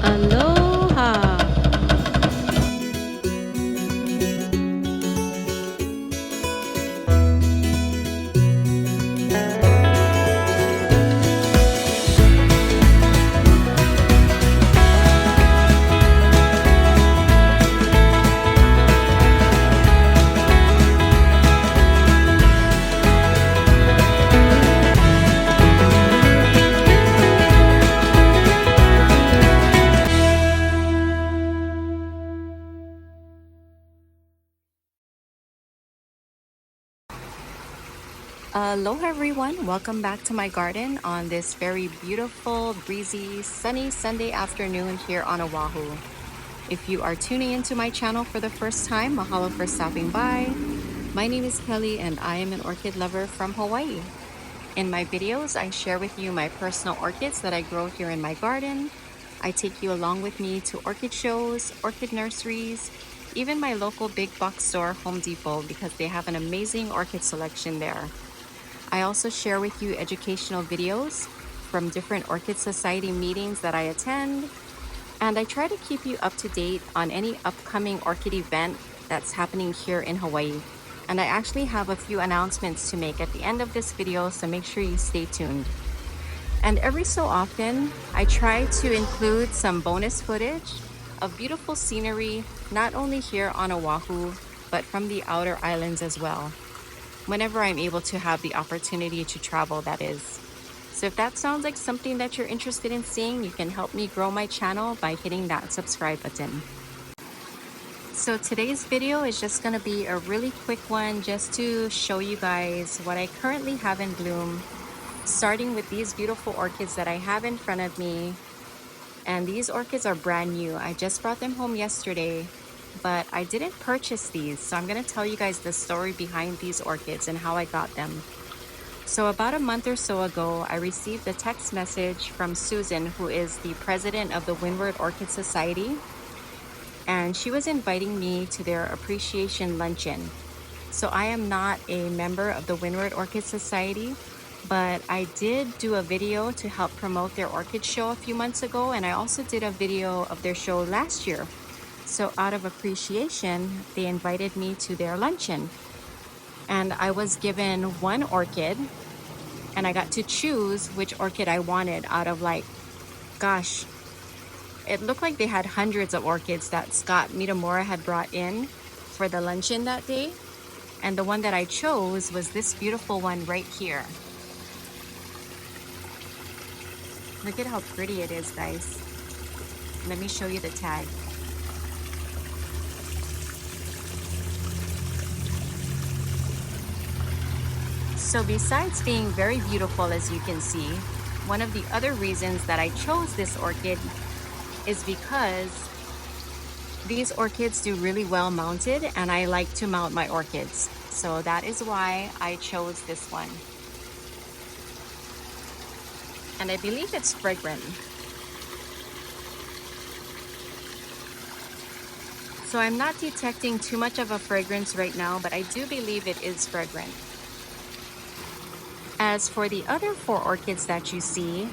Aloha! Aloha everyone, welcome back to my garden on this very beautiful, breezy, sunny Sunday afternoon here on Oahu. If you are tuning into my channel for the first time, mahalo for stopping by. My name is Kelly and I am an orchid lover from Hawaii. In my videos, I share with you my personal orchids that I grow here in my garden. I take you along with me to orchid shows, orchid nurseries, even my local big box store, Home Depot, because they have an amazing orchid selection there. I also share with you educational videos from different Orchid Society meetings that I attend, and I try to keep you up to date on any upcoming orchid event that's happening here in Hawaii. And I actually have a few announcements to make at the end of this video, so make sure you stay tuned. And every so often, I try to include some bonus footage of beautiful scenery, not only here on Oahu, but from the outer islands as well, whenever I'm able to have the opportunity to travel, that is. So if that sounds like something that you're interested in seeing, you can help me grow my channel by hitting that subscribe button. So today's video is just gonna be a really quick one just to show you guys what I currently have in bloom, starting with these beautiful orchids that I have in front of me. And these orchids are brand new. I just brought them home yesterday, but I didn't purchase these. So I'm gonna tell you guys the story behind these orchids and how I got them. So about a month or so ago, I received a text message from Susan, who is the president of the Windward Orchid Society. And she was inviting me to their appreciation luncheon. So I am not a member of the Windward Orchid Society, but I did do a video to help promote their orchid show a few months ago, and I also did a video of their show last year. So out of appreciation, they invited me to their luncheon. And I was given one orchid, and I got to choose which orchid I wanted out of gosh, it looked like they had hundreds of orchids that Scott Mitamura had brought in for the luncheon that day. And the one that I chose was this beautiful one right here. Look at how pretty it is, guys. Let me show you the tag. So besides being very beautiful, as you can see, one of the other reasons that I chose this orchid is because these orchids do really well mounted, and I like to mount my orchids. So that is why I chose this one. And I believe it's fragrant. So I'm not detecting too much of a fragrance right now, but I do believe it is fragrant. As for the other four orchids that you see,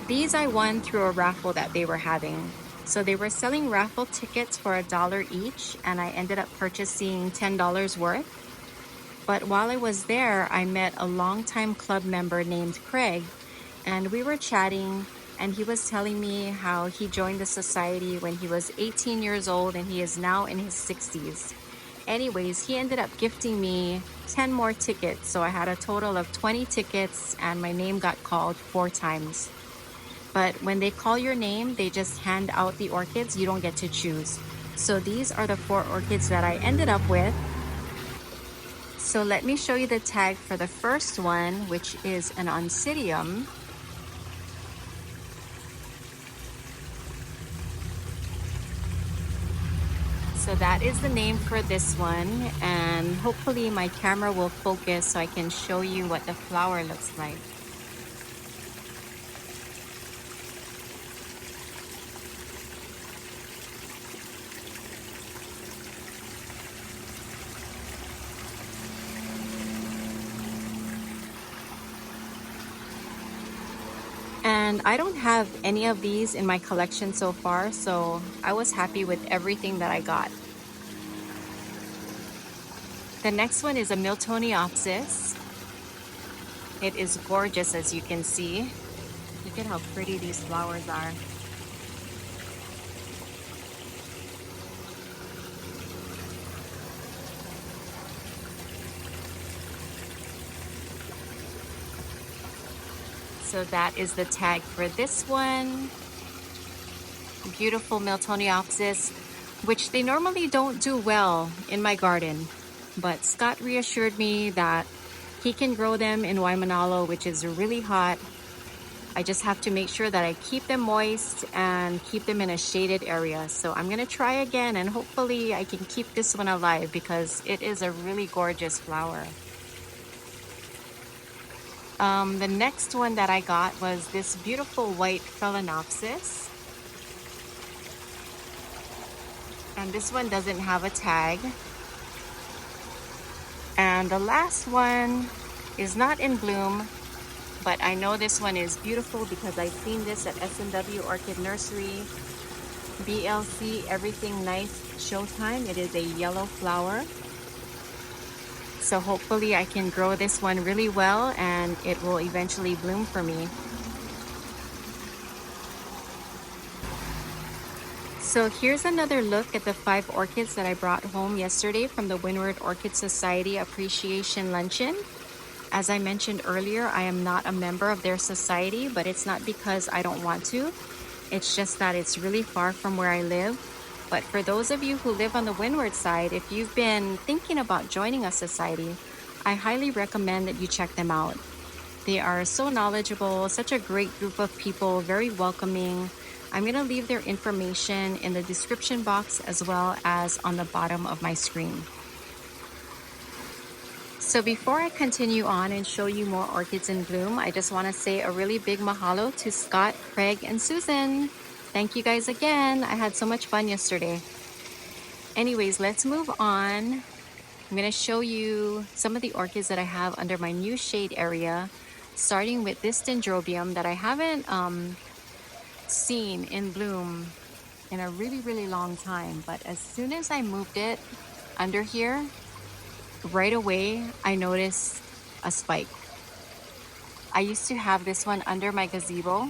these I won through a raffle that they were having. So they were selling raffle tickets for $1 each, and I ended up purchasing $10 worth. But while I was there, I met a longtime club member named Craig, and we were chatting, and he was telling me how he joined the society when he was 18 years old and he is now in his 60s. Anyways, he ended up gifting me 10 more tickets. So I had a total of 20 tickets, and my name got called 4 times. But when they call your name, they just hand out the orchids. You don't get to choose. So these are the 4 orchids that I ended up with. So let me show you the tag for the first one, which is an oncidium. So that is the name for this one, and hopefully my camera will focus so I can show you what the flower looks like. And I don't have any of these in my collection so far, so I was happy with everything that I got. The next one is a Miltoniopsis. It is gorgeous, as you can see. Look at how pretty these flowers are. So that is the tag for this one. Beautiful Miltoniopsis, which they normally don't do well in my garden. But Scott reassured me that he can grow them in Waimanalo, which is really hot. I just have to make sure that I keep them moist and keep them in a shaded area. So I'm gonna try again, and hopefully I can keep this one alive because it is a really gorgeous flower. The next one that I got was this beautiful white Phalaenopsis. And this one doesn't have a tag. And the last one is not in bloom, but I know this one is beautiful because I've seen this at S&W Orchid Nursery, BLC, Everything Nice Showtime. It is a yellow flower. So hopefully I can grow this one really well and it will eventually bloom for me. So here's another look at the 5 orchids that I brought home yesterday from the Windward Orchid Society Appreciation Luncheon. As I mentioned earlier, I am not a member of their society, but it's not because I don't want to. It's just that it's really far from where I live. But for those of you who live on the Windward side, if you've been thinking about joining a society, I highly recommend that you check them out. They are so knowledgeable, such a great group of people, very welcoming. I'm going to leave their information in the description box as well as on the bottom of my screen. So before I continue on and show you more orchids in bloom, I just want to say a really big mahalo to Scott, Craig, and Susan. Thank you guys again. I had so much fun yesterday. Anyways, let's move on. I'm going to show you some of the orchids that I have under my new shade area, starting with this dendrobium that I haven't seen in bloom in a really long time. But as soon as I moved it under here, right away I noticed a spike. I used to have this one under my gazebo,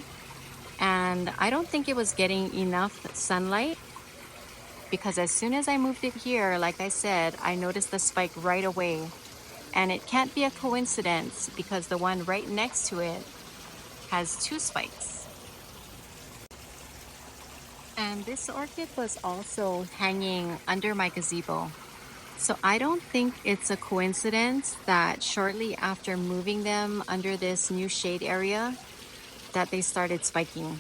and I don't think it was getting enough sunlight, because as soon as I moved it here, like I said, I noticed the spike right away. And it can't be a coincidence because the one right next to it has 2 spikes. And this orchid was also hanging under my gazebo. So I don't think it's a coincidence that shortly after moving them under this new shade area that they started spiking.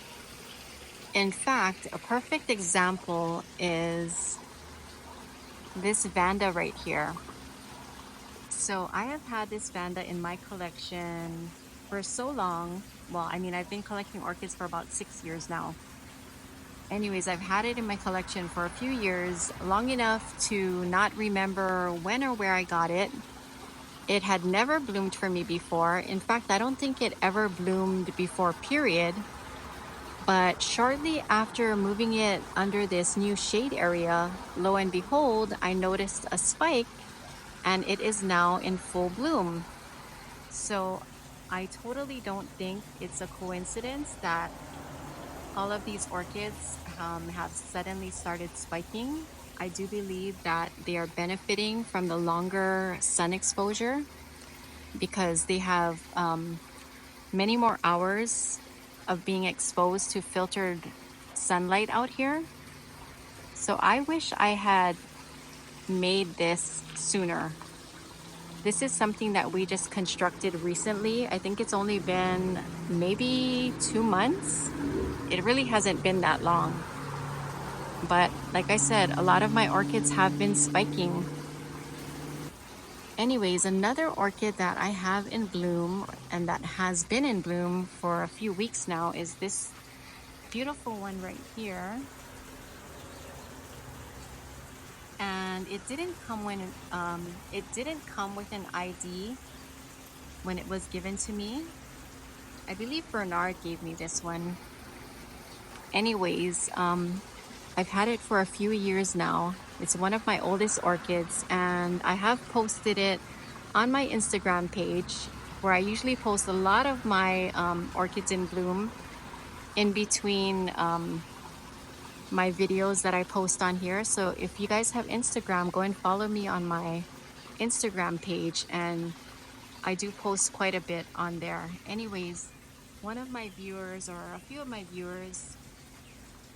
In fact, a perfect example is this Vanda right here. So I have had this Vanda in my collection for so long. Well, I mean, I've been collecting orchids for about 6 years now. Anyways, I've had it in my collection for a few years, long enough to not remember when or where I got it. It had never bloomed for me before. In fact, I don't think it ever bloomed before, period. But shortly after moving it under this new shade area, lo and behold, I noticed a spike, and it is now in full bloom. So I totally don't think it's a coincidence that all of these orchids have suddenly started spiking. I do believe that they are benefiting from the longer sun exposure because they have many more hours of being exposed to filtered sunlight out here. So I wish I had made this sooner. This is something that we just constructed recently. I think it's only been maybe 2 months. It really hasn't been that long. But like I said, a lot of my orchids have been spiking. Anyways, another orchid that I have in bloom and that has been in bloom for a few weeks now is this beautiful one right here. And it didn't come with an ID when it was given to me. I believe Bernard gave me this one. Anyways, I've had it for a few years now. It's one of my oldest orchids, and I have posted it on my Instagram page, where I usually post a lot of my orchids in bloom in between my videos that I post on here. So if you guys have Instagram, go and follow me on my Instagram page, and I do post quite a bit on there. Anyways, one of my viewers, or a few of my viewers,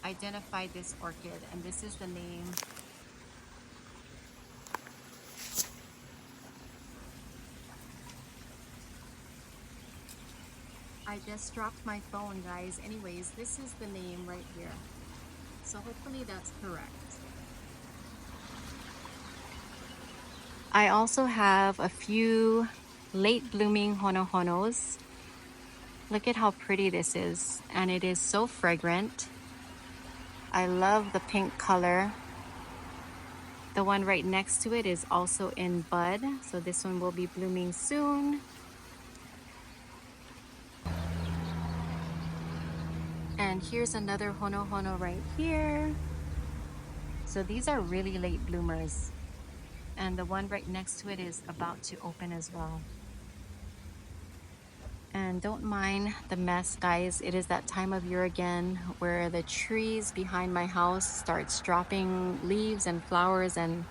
identified this orchid, and this is the name. I just dropped my phone, guys. Anyways, this is the name right here. So hopefully that's correct. I also have a few late blooming honohonos. Look at how pretty this is, and it is so fragrant. I love the pink color. The one right next to it is also in bud, so this one will be blooming soon. And here's another honohono right here. So these are really late bloomers. And the one right next to it is about to open as well. And don't mind the mess, guys. It is that time of year again where the trees behind my house starts dropping leaves and flowers, and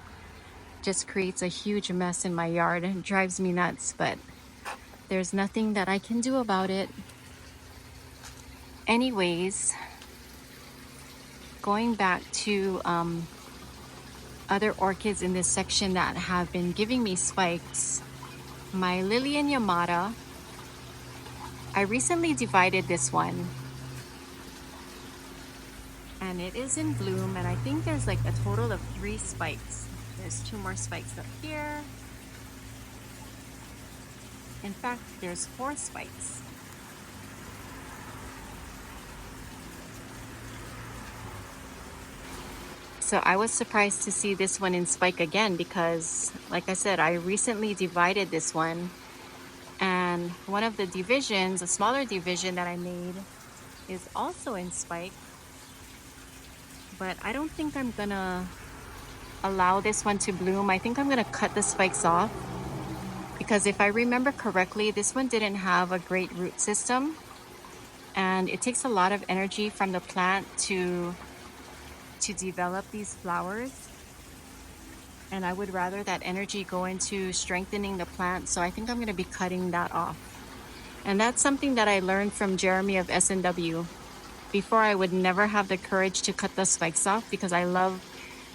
just creates a huge mess in my yard. It drives me nuts, but there's nothing that I can do about it. Anyways, going back to other orchids in this section that have been giving me spikes, my Lillian Yamata, I recently divided this one, and it is in bloom, and I think there's like a total of 3 spikes. There's 2 more spikes up here. In fact, there's 4 spikes. So I was surprised to see this one in spike again, because like I said, I recently divided this one, and one of the divisions, a smaller division that I made, is also in spike. But I don't think I'm gonna allow this one to bloom. I think I'm gonna cut the spikes off, because if I remember correctly, this one didn't have a great root system, and it takes a lot of energy from the plant to develop these flowers, and I would rather that energy go into strengthening the plant. So I think I'm going to be cutting that off, and that's something that I learned from Jeremy of SNW. Before, I would never have the courage to cut the spikes off, because I love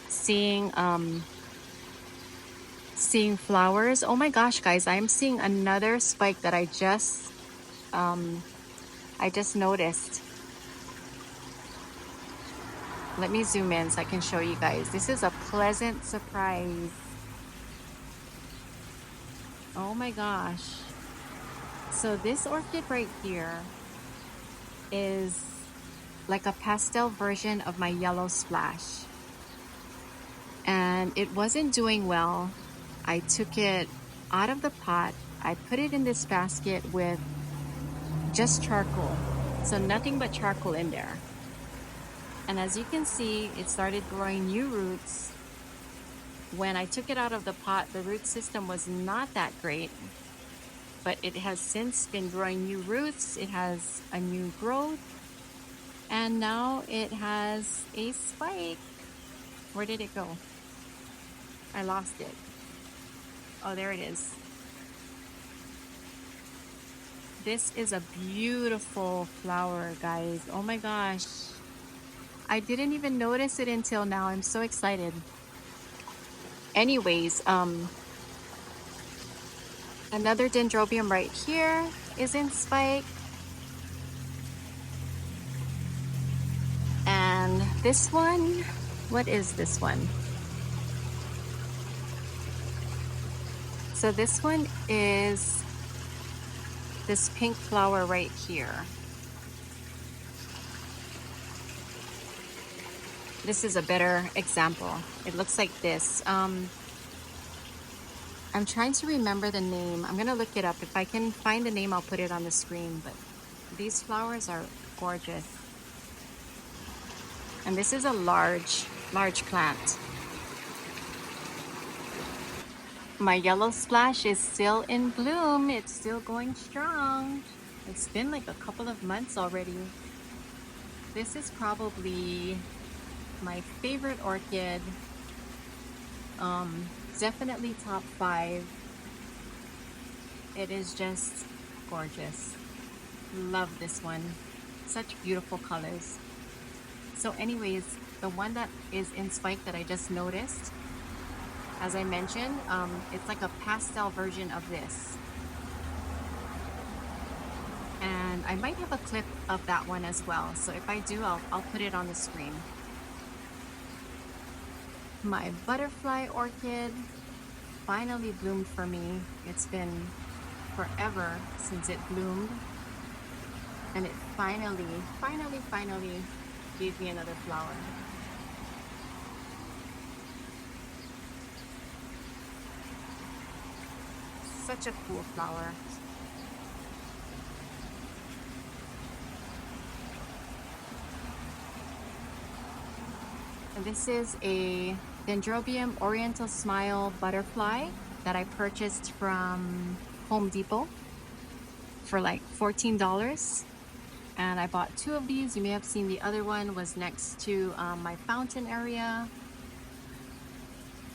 seeing flowers. Oh my gosh, guys, I'm seeing another spike that I just noticed. Let me zoom in so I can show you guys. This is a pleasant surprise. Oh my gosh. So this orchid right here is like a pastel version of my yellow splash. And it wasn't doing well. I took it out of the pot. I put it in this basket with just charcoal. So nothing but charcoal in there. And as you can see, it started growing new roots. When I took it out of the pot, the root system was not that great, but it has since been growing new roots. It has a new growth, and now it has a spike. Where did it go? I lost it. Oh, there it is. This is a beautiful flower, guys. Oh my gosh. I didn't even notice it until now. I'm so excited. Anyways, another dendrobium right here is in spike. And this one, what is this one? So this one is this pink flower right here. This is a better example. It looks like this. I'm trying to remember the name. I'm gonna look it up. If I can find the name, I'll put it on the screen. But These flowers are gorgeous. And this is a large plant. My yellow splash is still in bloom. It's still going strong. It's been like a couple of months already. This is probably my favorite orchid. Definitely top 5. It is just gorgeous. Love this one. Such beautiful colors. So anyways, the one that is in spike that I just noticed, as I mentioned, it's like a pastel version of this. And I might have a clip of that one as well. So if I do, I'll put it on the screen. My butterfly orchid finally bloomed for me. It's been forever since it bloomed. And it finally gave me another flower. Such a cool flower. And this is a Dendrobium Oriental Smile butterfly that I purchased from Home Depot for like $14. And I bought 2 of these. You may have seen the other one was next to my fountain area.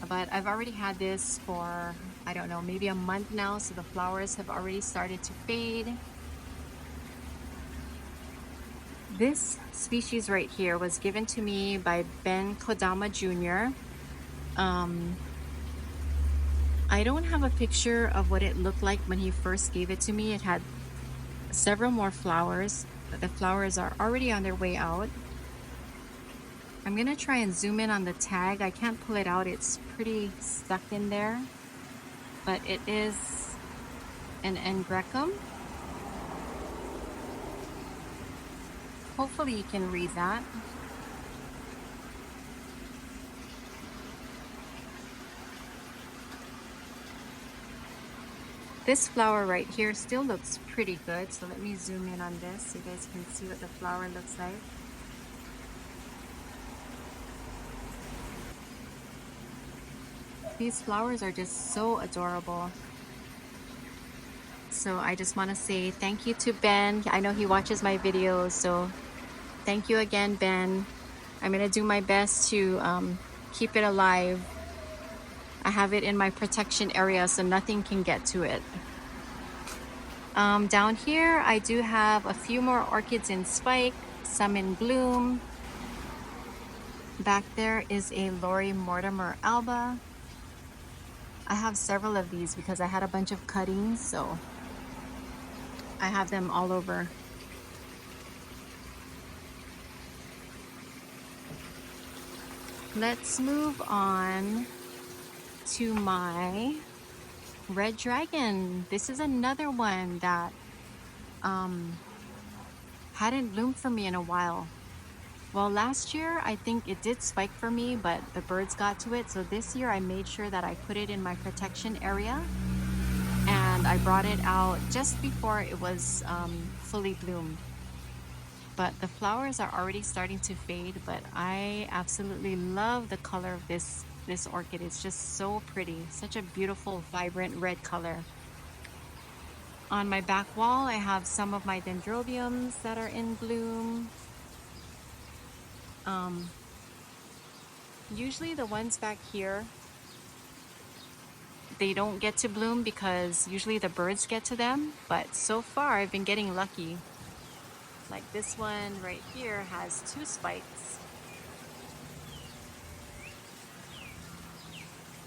But I've already had this for, I don't know, maybe a month now. So the flowers have already started to fade. This species right here was given to me by Ben Kodama Jr. I don't have a picture of what it looked like when he first gave it to me. It had several more flowers, but the flowers are already on their way out. I'm gonna try and zoom in on the tag. I can't pull it out, it's pretty stuck in there, but it is an Engrecum. Hopefully you can read that. This flower right here still looks pretty good, so let me zoom in on this so you guys can see what the flower looks like. These flowers are just so adorable. So I just want to say thank you to Ben. I know he watches my videos, so thank you again, Ben. I'm going to do my best to keep it alive. I have it in my protection area so nothing can get to it. Down here I do have a few more orchids in spike, some in bloom. Back there is a Lori Mortimer alba. I have several of these because I had a bunch of cuttings, so I have them all over. Let's move on to my red dragon. This is another one that hadn't bloomed for me in a while. Well, last year I think it did spike for me, but the birds got to it. So this year I made sure that I put it in my protection area, and I brought it out just before it was fully bloomed. But the flowers are already starting to fade, but I absolutely love the color of this orchid. It's just so pretty, such a beautiful vibrant red color. On my back wall I have some of my dendrobiums that are in bloom. Usually the ones back here, they don't get to bloom because usually the birds get to them, but so far I've been getting lucky. Like this one right here has 2 spikes.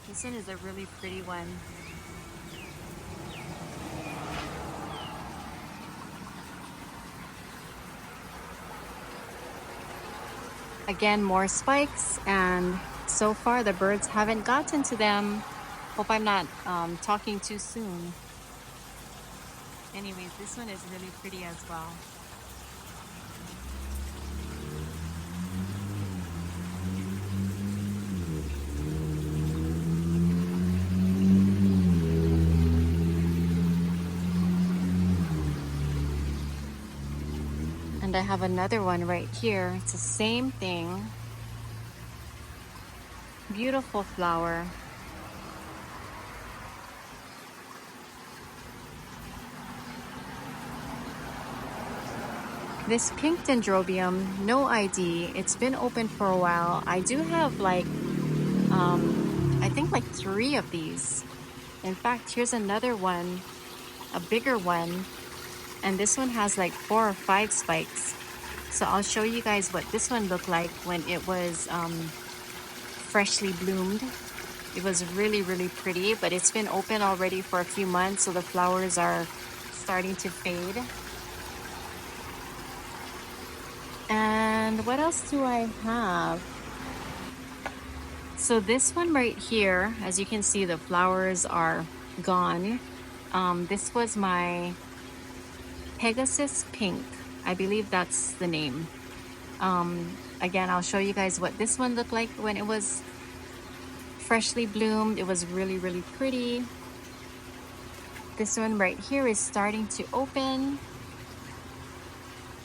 This one is a really pretty one. Again, more spikes, and so far the birds haven't gotten to them. Hope I'm not talking too soon. Anyways, this one is really pretty as well. And I have another one right here. It's the same thing. Beautiful flower. This pink dendrobium, no ID. It's been open for a while. I do have like, I think like 3 of these. In fact, here's another one, a bigger one. And this one has like 4 or 5 spikes. So I'll show you guys what this one looked like when it was freshly bloomed. It was really, really pretty, but it's been open already for a few months, so the flowers are starting to fade. And what else do I have? So this one right here, as you can see, the flowers are gone. This was my Pegasus Pink. I believe that's the name. Again, I'll show you guys what this one looked like when it was freshly bloomed. It was really, really pretty. This one right here is starting to open.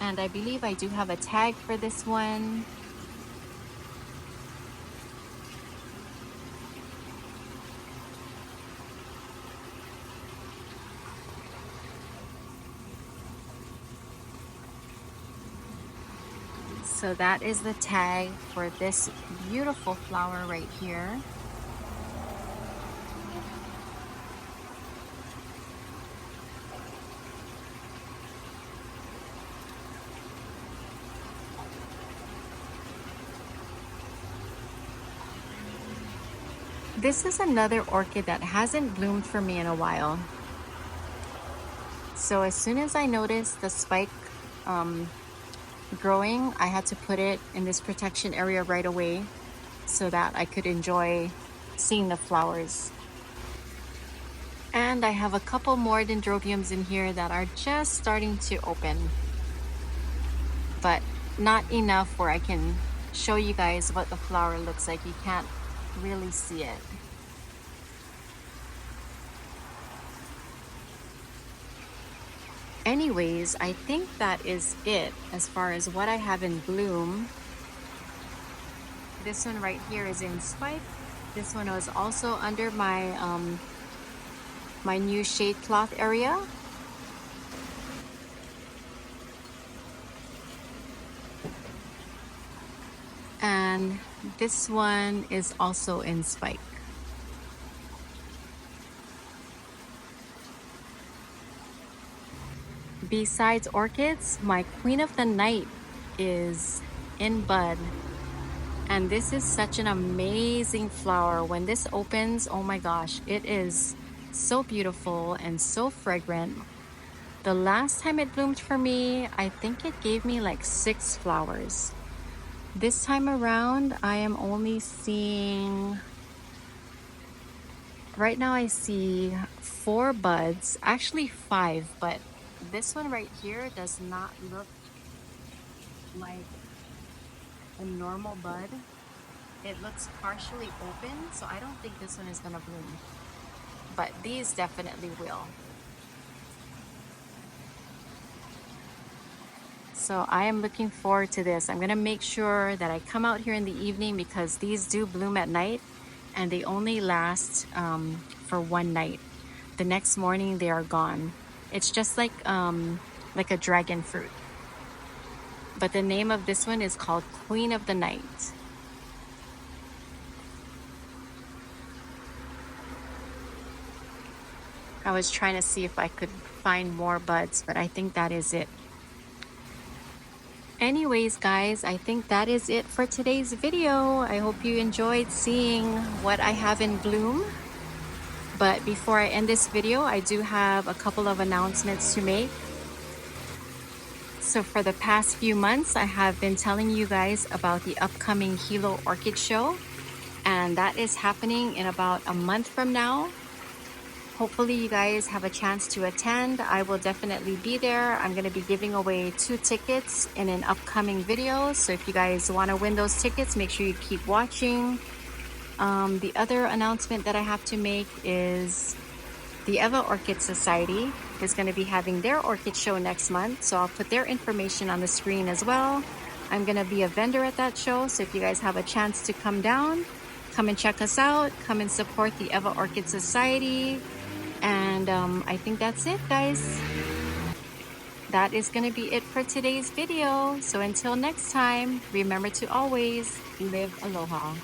And I believe I do have a tag for this one. So that is the tag for this beautiful flower right here. This is another orchid that hasn't bloomed for me in a while. So as soon as I noticed the spike growing, I had to put it in this protection area right away so that I could enjoy seeing the flowers. And I have a couple more dendrobiums in here that are just starting to open, but not enough where I can show you guys what the flower looks like. You can't really see it. Anyways, I think that is it as far as what I have in bloom. This one right here is in spike. This one was also under my my new shade cloth area. And this one is also in spike. Besides orchids, my queen of the night is in bud. And this is such an amazing flower. When this opens, oh my gosh, it is so beautiful and so fragrant. The last time it bloomed for me, I think it gave me like 6 flowers. This time around, I am only seeing, right now I see 4 buds, actually 5, but this one right here does not look like a normal bud. It looks partially open, so I don't think this one is gonna bloom, but these definitely will. So I am looking forward to this. I'm gonna make sure that I come out here in the evening because these do bloom at night and they only last for one night. The next morning they are gone. It's just like a dragon fruit. But the name of this one is called Queen of the Night. I was trying to see if I could find more buds, but I think that is it. Anyways, guys, I think that is it for today's video. I hope you enjoyed seeing what I have in bloom. But before I end this video, I do have a couple of announcements to make. So for the past few months, I have been telling you guys about the upcoming Hilo Orchid Show. And that is happening in about a month from now. Hopefully you guys have a chance to attend. I will definitely be there. I'm going to be giving away 2 tickets in an upcoming video. So if you guys want to win those tickets, make sure you keep watching. The other announcement that I have to make is the Eva Orchid Society is going to be having their orchid show next month, so I'll put their information on the screen as well. I'm going to be a vendor at that show, so if you guys have a chance to come down, come and check us out, come and support the Eva Orchid Society. And I think that's it, guys. That is going to be it for today's video. So until next time, remember to always live aloha.